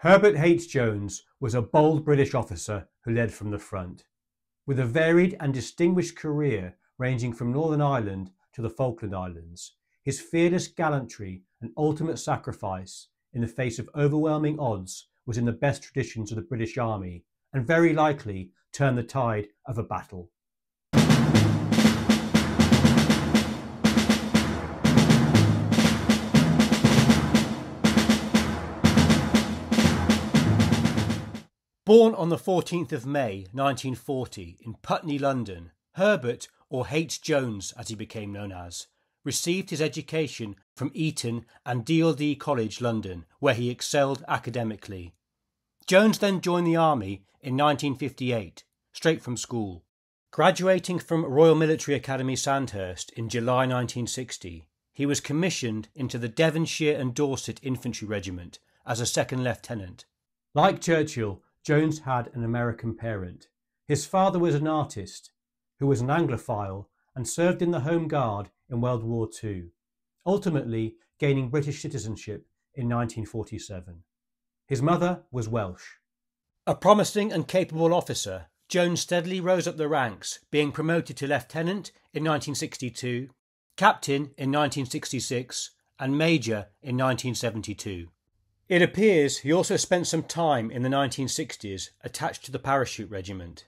Herbert H. Jones was a bold British officer who led from the front. With a varied and distinguished career ranging from Northern Ireland to the Falkland Islands, his fearless gallantry and ultimate sacrifice in the face of overwhelming odds was in the best traditions of the British Army and very likely turned the tide of a battle. Born on the 14th of May 1940 in Putney, London, Herbert, or H. Jones as he became known as, received his education from Eton and D.L.D. College, London, where he excelled academically. Jones then joined the army in 1958, straight from school. Graduating from Royal Military Academy Sandhurst in July 1960, he was commissioned into the Devonshire and Dorset Infantry Regiment as a second lieutenant. Like Churchill, Jones had an American parent. His father was an artist who was an Anglophile and served in the Home Guard in World War II, ultimately gaining British citizenship in 1947. His mother was Welsh. A promising and capable officer, Jones steadily rose up the ranks, being promoted to lieutenant in 1962, captain in 1966, and major in 1972. It appears he also spent some time in the 1960s attached to the Parachute Regiment.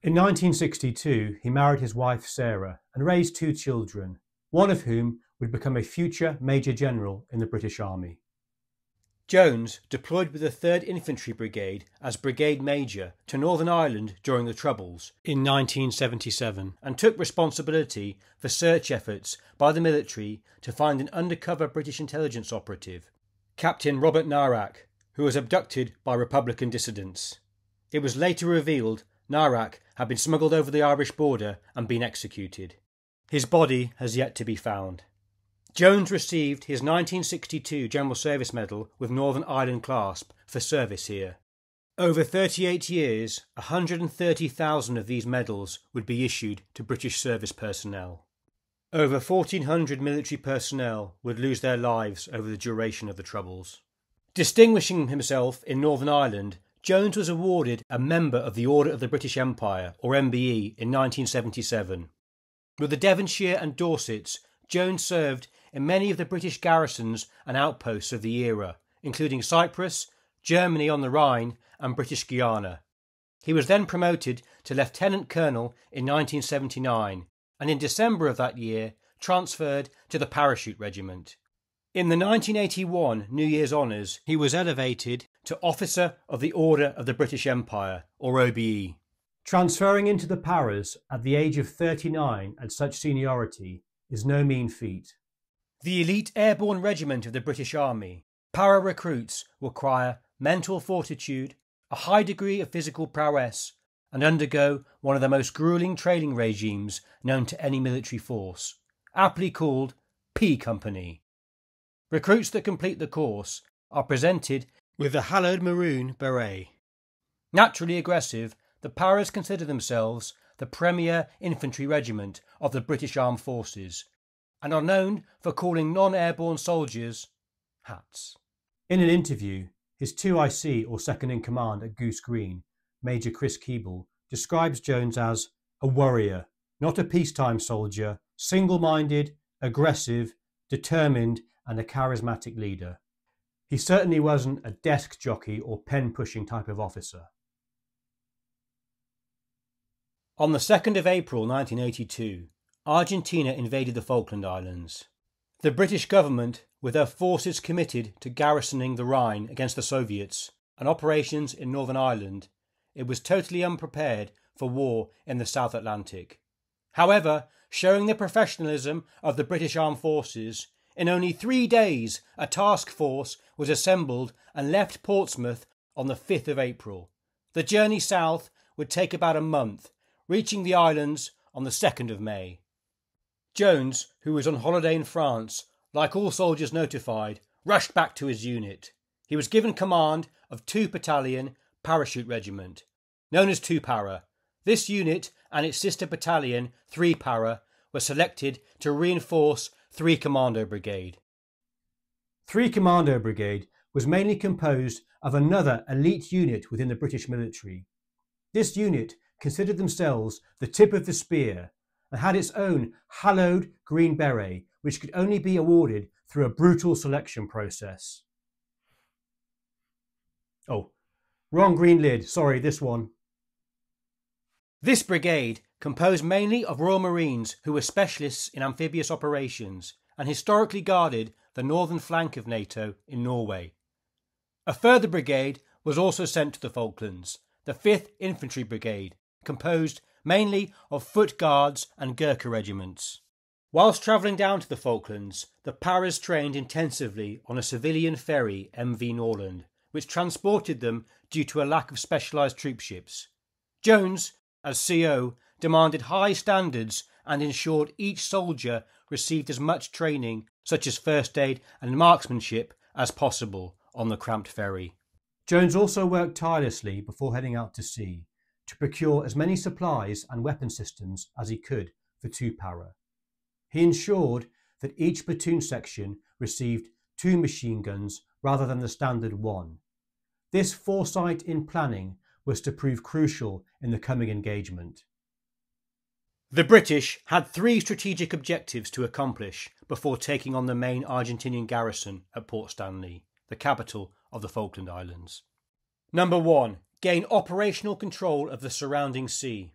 In 1962, he married his wife Sarah and raised 2 children, one of whom would become a future Major General in the British Army. Jones deployed with the 3rd Infantry Brigade as Brigade Major to Northern Ireland during the Troubles in 1977 and took responsibility for search efforts by the military to find an undercover British intelligence operative, Captain Robert Narak, who was abducted by Republican dissidents. It was later revealed Narak had been smuggled over the Irish border and been executed. His body has yet to be found. Jones received his 1962 General Service Medal with Northern Ireland clasp for service here. Over 38 years, 130,000 of these medals would be issued to British service personnel. Over 1,400 military personnel would lose their lives over the duration of the Troubles. Distinguishing himself in Northern Ireland, Jones was awarded a Member of the Order of the British Empire, or MBE, in 1977. With the Devonshire and Dorsets, Jones served in many of the British garrisons and outposts of the era, including Cyprus, Germany on the Rhine, and British Guiana. He was then promoted to Lieutenant Colonel in 1979, and in December of that year transferred to the Parachute Regiment. In the 1981 New Year's Honours, he was elevated to Officer of the Order of the British Empire, or OBE. Transferring into the Paras at the age of 39 at such seniority is no mean feat. The elite airborne regiment of the British Army, para recruits require mental fortitude, a high degree of physical prowess, and undergo one of the most gruelling training regimes known to any military force, aptly called P Company. Recruits that complete the course are presented with the hallowed maroon beret. Naturally aggressive, the Paras consider themselves the premier infantry regiment of the British Armed Forces and are known for calling non-airborne soldiers hats. In an interview, his 2IC or second-in-command at Goose Green, Major Chris Keeble, describes Jones as a warrior, not a peacetime soldier, single-minded, aggressive, determined, and a charismatic leader. He certainly wasn't a desk jockey or pen-pushing type of officer. On the 2nd of April 1982, Argentina invaded the Falkland Islands. The British government, with their forces committed to garrisoning the Rhine against the Soviets and operations in Northern Ireland, it was totally unprepared for war in the South Atlantic. However, showing the professionalism of the British Armed Forces, in only 3 days a task force was assembled and left Portsmouth on the 5th of April. The journey south would take about a month, reaching the islands on the 2nd of May. Jones, who was on holiday in France, like all soldiers notified, rushed back to his unit. He was given command of 2 Battalion Parachute Regiment, known as 2 Para. This unit and its sister battalion, 3 Para, were selected to reinforce 3 Commando Brigade. 3 Commando Brigade was mainly composed of another elite unit within the British military. This unit considered themselves the tip of the spear and had its own hallowed green beret, which could only be awarded through a brutal selection process. Oh, wrong green lid, sorry, this one. This brigade, composed mainly of Royal Marines who were specialists in amphibious operations and historically guarded the northern flank of NATO in Norway. A further brigade was also sent to the Falklands, the 5th Infantry Brigade, composed mainly of Foot Guards and Gurkha regiments. Whilst travelling down to the Falklands, the Paras trained intensively on a civilian ferry MV Norland, which transported them due to a lack of specialised troop ships. Jones, as CO, demanded high standards and ensured each soldier received as much training, such as first aid and marksmanship, as possible on the cramped ferry. Jones also worked tirelessly before heading out to sea to procure as many supplies and weapon systems as he could for 2 Para. He ensured that each platoon section received 2 machine guns rather than the standard 1. This foresight in planning was to prove crucial in the coming engagement. The British had 3 strategic objectives to accomplish before taking on the main Argentinian garrison at Port Stanley, the capital of the Falkland Islands. Number 1. Gain operational control of the surrounding sea.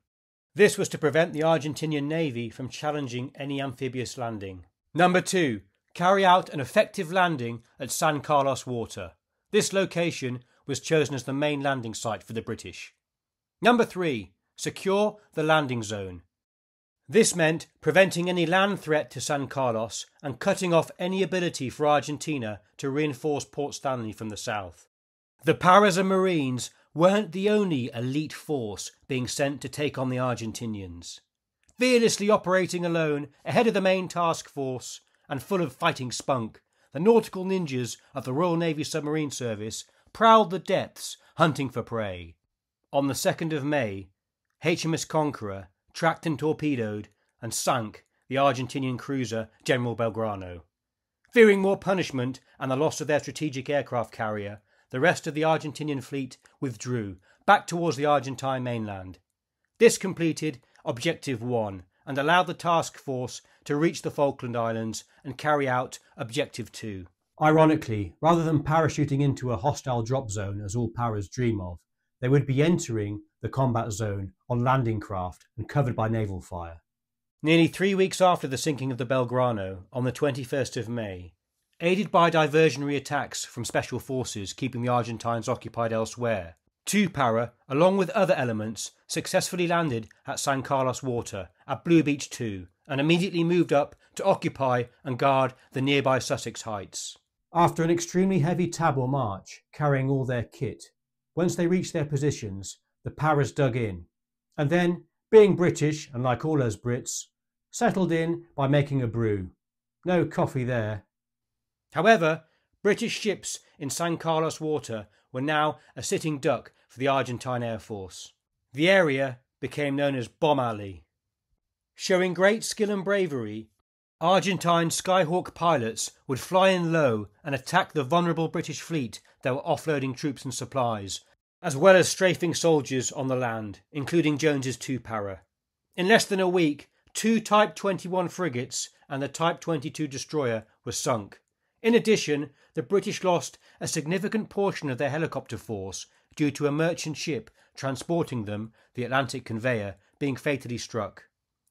This was to prevent the Argentinian Navy from challenging any amphibious landing. Number 2. Carry out an effective landing at San Carlos Water. This location was chosen as the main landing site for the British. Number 3. Secure the landing zone. This meant preventing any land threat to San Carlos and cutting off any ability for Argentina to reinforce Port Stanley from the south. The Paras and Marines weren't the only elite force being sent to take on the Argentinians. Fearlessly operating alone ahead of the main task force and full of fighting spunk, the nautical ninjas of the Royal Navy Submarine Service prowled the depths hunting for prey. On the 2nd of May, HMS Conqueror tracked and torpedoed and sank the Argentinian cruiser General Belgrano. Fearing more punishment and the loss of their strategic aircraft carrier, the rest of the Argentinian fleet withdrew back towards the Argentine mainland. This completed Objective 1 and allowed the task force to reach the Falkland Islands and carry out Objective 2. Ironically, rather than parachuting into a hostile drop zone as all Paras dream of, they would be entering the combat zone on landing craft and covered by naval fire. Nearly 3 weeks after the sinking of the Belgrano, on the 21st of May, aided by diversionary attacks from special forces keeping the Argentines occupied elsewhere, 2 Para, along with other elements, successfully landed at San Carlos Water at Blue Beach 2 and immediately moved up to occupy and guard the nearby Sussex Heights. After an extremely heavy tabor march, carrying all their kit, once they reached their positions, the Paras dug in, and then, being British, and like all us Brits, settled in by making a brew. No coffee there. However, British ships in San Carlos Water were now a sitting duck for the Argentine Air Force. The area became known as Bomb Alley. Showing great skill and bravery, Argentine Skyhawk pilots would fly in low and attack the vulnerable British fleet that were offloading troops and supplies, as well as strafing soldiers on the land, including Jones's 2 Para. In less than a week, 2 Type 21 frigates and the Type 22 destroyer were sunk. In addition, the British lost a significant portion of their helicopter force due to a merchant ship transporting them, the Atlantic Conveyor, being fatally struck.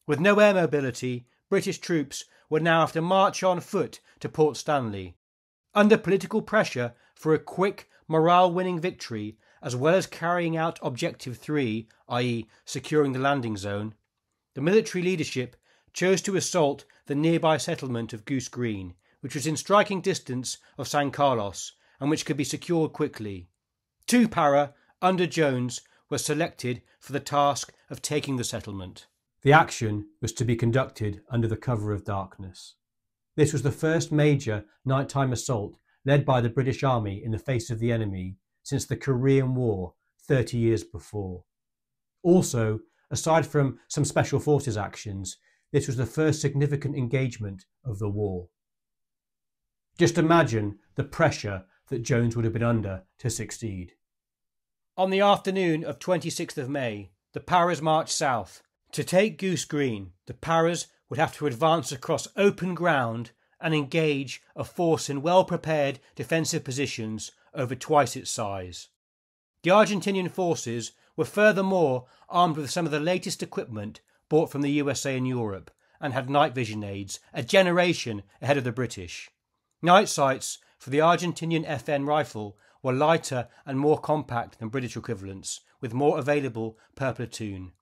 With no air mobility, British troops would now have to march on foot to Port Stanley. Under political pressure for a quick, morale-winning victory, as well as carrying out Objective 3, i.e. securing the landing zone, the military leadership chose to assault the nearby settlement of Goose Green, which was in striking distance of San Carlos and which could be secured quickly. 2 Para, under Jones, were selected for the task of taking the settlement. The action was to be conducted under the cover of darkness. This was the first major nighttime assault led by the British Army in the face of the enemy since the Korean War 30 years before. Also, aside from some special forces actions, this was the first significant engagement of the war. Just imagine the pressure that Jones would have been under to succeed. On the afternoon of 26th of May, the Paras marched south. To take Goose Green, the Paras would have to advance across open ground and engage a force in well-prepared defensive positions over twice its size. The Argentinian forces were furthermore armed with some of the latest equipment bought from the USA and Europe, and had night vision aids a generation ahead of the British. Night sights for the Argentinian FN rifle were lighter and more compact than British equivalents, with more available per platoon.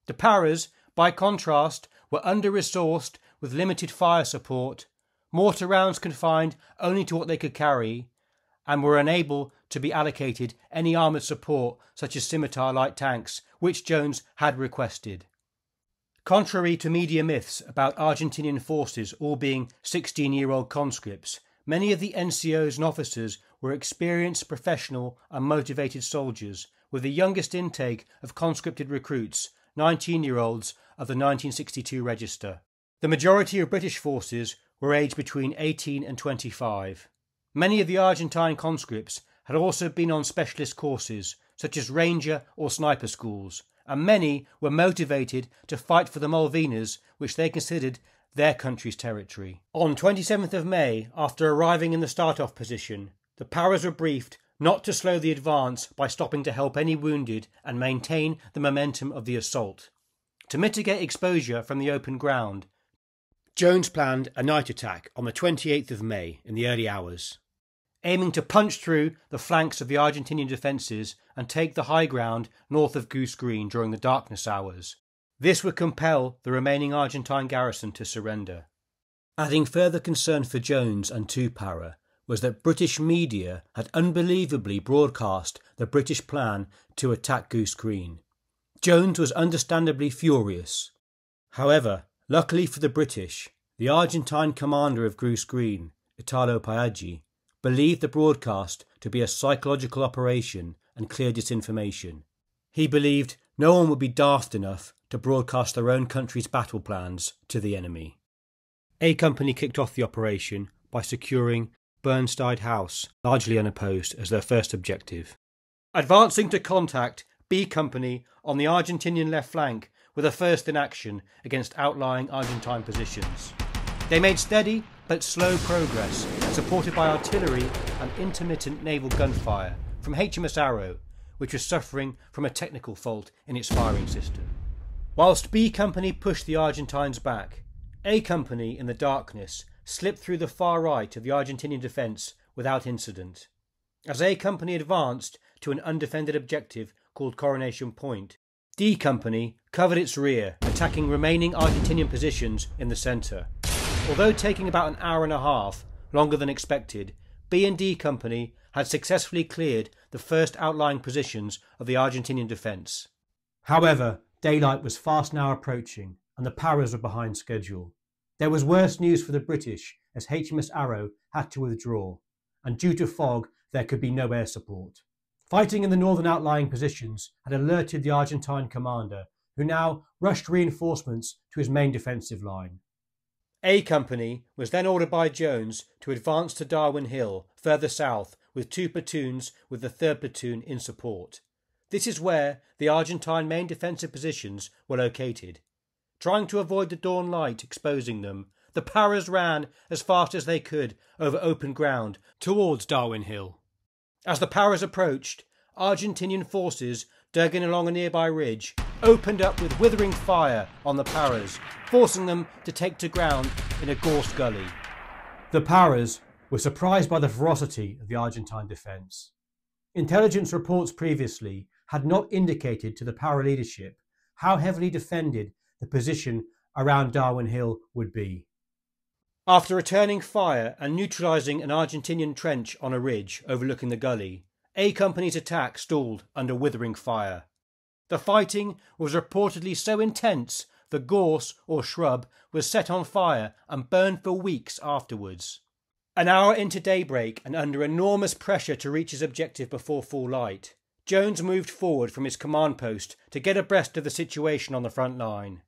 The Paras, by contrast, were under-resourced with limited fire support, mortar rounds confined only to what they could carry, and were unable to be allocated any armoured support such as scimitar light tanks, which Jones had requested. Contrary to media myths about Argentinian forces all being 16-year-old conscripts, many of the NCOs and officers were experienced, professional and motivated soldiers, with the youngest intake of conscripted recruits, 19-year-olds of the 1962 register. The majority of British forces were aged between 18 and 25. Many of the Argentine conscripts had also been on specialist courses, such as ranger or sniper schools, and many were motivated to fight for the Malvinas, which they considered their country's territory. On 27th of May, after arriving in the start-off position, the Paras were briefed not to slow the advance by stopping to help any wounded and maintain the momentum of the assault. To mitigate exposure from the open ground, Jones planned a night attack on the 28th of May in the early hours, aiming to punch through the flanks of the Argentinian defences and take the high ground north of Goose Green during the darkness hours. This would compel the remaining Argentine garrison to surrender. Adding further concern for Jones and two Para was that British media had unbelievably broadcast the British plan to attack Goose Green. Jones was understandably furious. However, luckily for the British, the Argentine commander of Goose Green, Italo Piaggi, believed the broadcast to be a psychological operation and clear disinformation. He believed no one would be daft enough to broadcast their own country's battle plans to the enemy. A Company kicked off the operation by securing Bernstein House, largely unopposed, as their first objective. Advancing to contact, B Company on the Argentinian left flank were the first in action against outlying Argentine positions. They made steady but slow progress, supported by artillery and intermittent naval gunfire from HMS Arrow, which was suffering from a technical fault in its firing system. Whilst B Company pushed the Argentines back, A Company, in the darkness, slipped through the far right of the Argentinian defence without incident. As A Company advanced to an undefended objective called Coronation Point, D Company covered its rear, attacking remaining Argentinian positions in the centre. Although taking about an hour and a half, longer than expected, B and D Company had successfully cleared the first outlying positions of the Argentinian defence. However, daylight was fast now approaching, and the Paras were behind schedule. There was worse news for the British, as HMS Arrow had to withdraw, and due to fog there could be no air support. Fighting in the northern outlying positions had alerted the Argentine commander, who now rushed reinforcements to his main defensive line. A Company was then ordered by Jones to advance to Darwin Hill, further south, with two platoons with the 3rd Platoon in support. This is where the Argentine main defensive positions were located. Trying to avoid the dawn light exposing them, the Paras ran as fast as they could over open ground towards Darwin Hill. As the Paras approached, Argentinian forces dug in along a nearby ridge, opened up with withering fire on the Paras, forcing them to take to ground in a gorse gully. The Paras were surprised by the ferocity of the Argentine defence. Intelligence reports previously had not indicated to the Para leadership how heavily defended the position around Darwin Hill would be. After returning fire and neutralising an Argentinian trench on a ridge overlooking the gully, A Company's attack stalled under withering fire. The fighting was reportedly so intense the gorse or shrub was set on fire and burned for weeks afterwards. An hour into daybreak and under enormous pressure to reach his objective before full light, Jones moved forward from his command post to get abreast of the situation on the front line.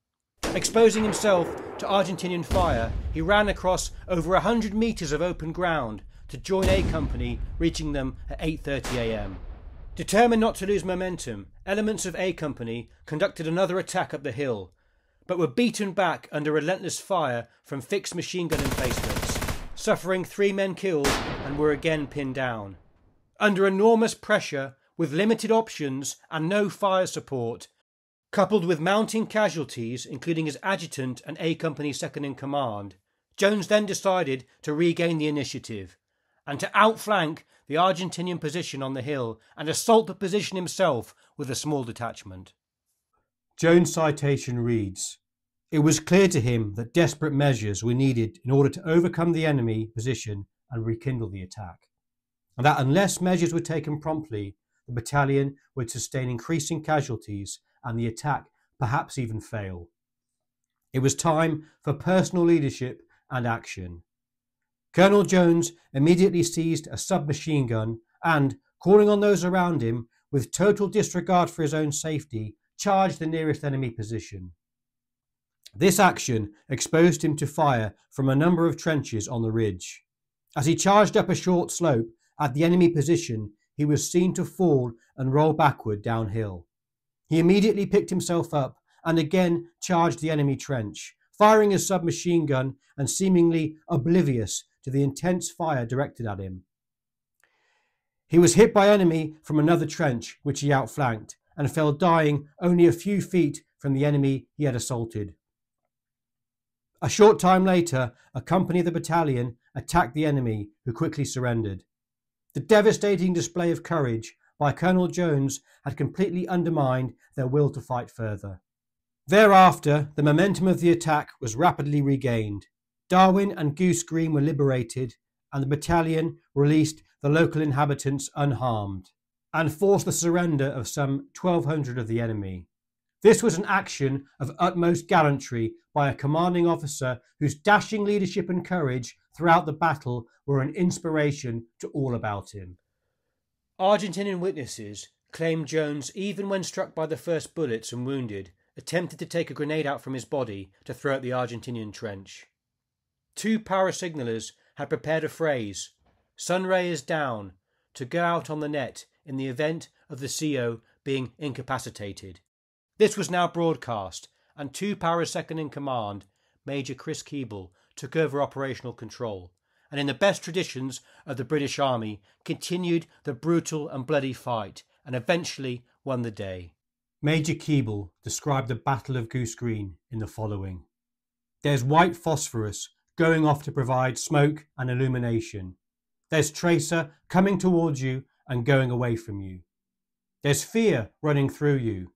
Exposing himself to Argentinian fire, he ran across over 100 metres of open ground to join A Company, reaching them at 8:30 a.m. Determined not to lose momentum, elements of A Company conducted another attack up the hill, but were beaten back under relentless fire from fixed machine gun emplacements, suffering 3 men killed and were again pinned down. Under enormous pressure, with limited options and no fire support, coupled with mounting casualties, including his adjutant and A Company second in command, Jones then decided to regain the initiative and to outflank the Argentinian position on the hill and assault the position himself with a small detachment. Jones' citation reads, "It was clear to him that desperate measures were needed in order to overcome the enemy position and rekindle the attack, and that unless measures were taken promptly, the battalion would sustain increasing casualties and the attack perhaps even fail. It was time for personal leadership and action. Colonel Jones immediately seized a submachine gun and, calling on those around him, with total disregard for his own safety, charged the nearest enemy position. This action exposed him to fire from a number of trenches on the ridge. As he charged up a short slope at the enemy position, he was seen to fall and roll backward downhill. He immediately picked himself up and again charged the enemy trench, firing his submachine gun and seemingly oblivious to the intense fire directed at him. He was hit by enemy from another trench, which he outflanked, and fell dying only a few feet from the enemy he had assaulted. A short time later, a company of the battalion attacked the enemy, who quickly surrendered. The devastating display of courage by Colonel Jones had completely undermined their will to fight further. Thereafter, the momentum of the attack was rapidly regained. Darwin and Goose Green were liberated, and the battalion released the local inhabitants unharmed, and forced the surrender of some 1,200 of the enemy. This was an action of utmost gallantry by a commanding officer whose dashing leadership and courage throughout the battle were an inspiration to all about him. Argentinian witnesses claim Jones, even when struck by the first bullets and wounded, attempted to take a grenade out from his body to throw at the Argentinian trench. 2 parasignalers had prepared a phrase, "Sunray is down," to go out on the net in the event of the CO being incapacitated. This was now broadcast, and 2 paras second in command, Major Chris Keeble, took over operational control, and in the best traditions of the British Army continued the brutal and bloody fight, and eventually won the day. Major Keeble described the Battle of Goose Green in the following. "There's white phosphorus going off to provide smoke and illumination. There's tracer coming towards you and going away from you. There's fear running through you.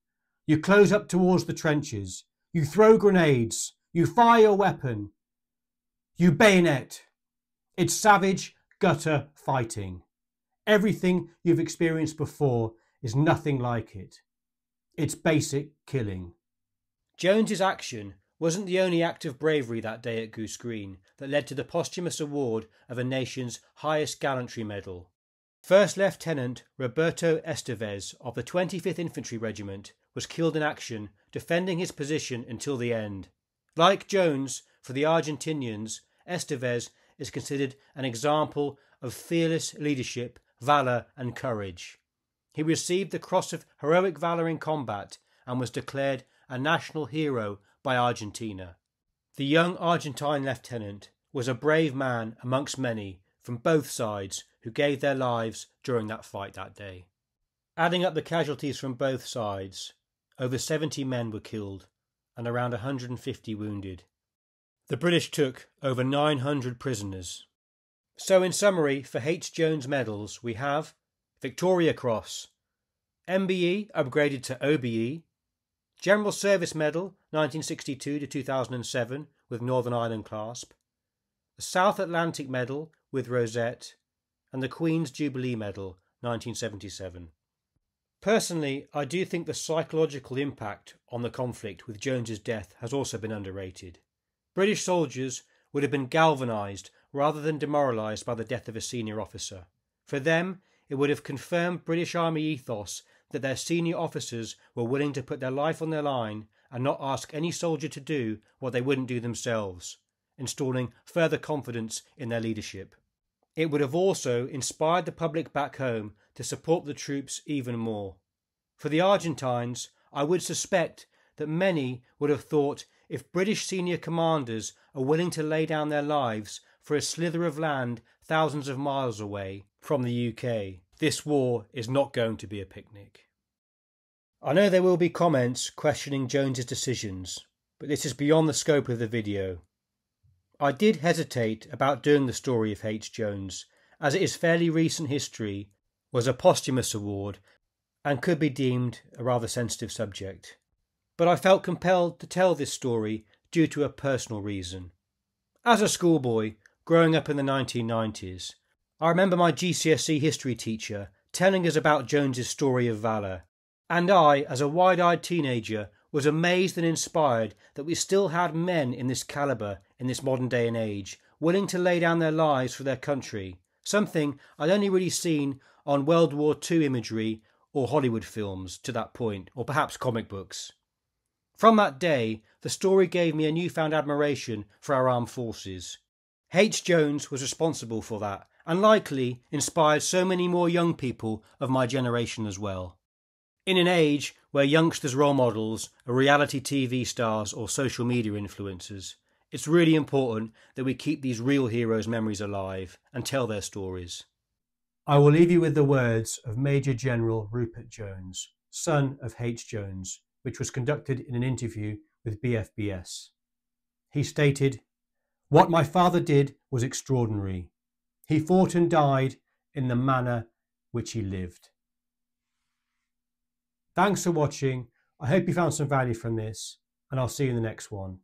You close up towards the trenches. You throw grenades. You fire your weapon. You bayonet. It's savage, gutter fighting. Everything you've experienced before is nothing like it. It's basic killing." Jones's action wasn't the only act of bravery that day at Goose Green that led to the posthumous award of a nation's highest gallantry medal. First Lieutenant Roberto Estevez of the 25th Infantry Regiment was killed in action, defending his position until the end. Like Jones, for the Argentinians, Estevez is considered an example of fearless leadership, valour and courage. He received the Cross of Heroic Valour in Combat and was declared a national hero by Argentina. The young Argentine lieutenant was a brave man amongst many from both sides who gave their lives during that fight that day. Adding up the casualties from both sides, over 70 men were killed and around 150 wounded. The British took over 900 prisoners. So in summary, for H. Jones medals we have Victoria Cross, MBE upgraded to OBE, General Service Medal 1962 to 2007 with Northern Ireland clasp, the South Atlantic Medal with rosette, and the Queen's Jubilee Medal 1977. Personally, I do think the psychological impact on the conflict with Jones's death has also been underrated. British soldiers would have been galvanised rather than demoralised by the death of a senior officer. For them, it would have confirmed British Army ethos that their senior officers were willing to put their life on their line and not ask any soldier to do what they wouldn't do themselves, installing further confidence in their leadership. it would have also inspired the public back home to support the troops even more. For the Argentines, I would suspect that many would have thought, if British senior commanders are willing to lay down their lives for a slither of land thousands of miles away from the UK, this war is not going to be a picnic. I know there will be comments questioning Jones's decisions, but this is beyond the scope of the video. I did hesitate about doing the story of H. Jones, as it is fairly recent history, was a posthumous award, and could be deemed a rather sensitive subject. But I felt compelled to tell this story due to a personal reason. As a schoolboy, growing up in the 1990s, I remember my GCSE history teacher telling us about Jones's story of valour, and I, as a wide-eyed teenager, was amazed and inspired that we still had men in this calibre in this modern day and age, willing to lay down their lives for their country, something I'd only really seen on World War II imagery or Hollywood films to that point, or perhaps comic books. From that day, the story gave me a newfound admiration for our armed forces. H. Jones was responsible for that, and likely inspired so many more young people of my generation as well. In an age where youngsters' role models are reality TV stars or social media influencers, it's really important that we keep these real heroes' memories alive and tell their stories. I will leave you with the words of Major General Rupert Jones, son of H. Jones, which was conducted in an interview with BFBS. He stated, "What my father did was extraordinary. He fought and died in the manner which he lived." Thanks for watching. I hope you found some value from this, and I'll see you in the next one.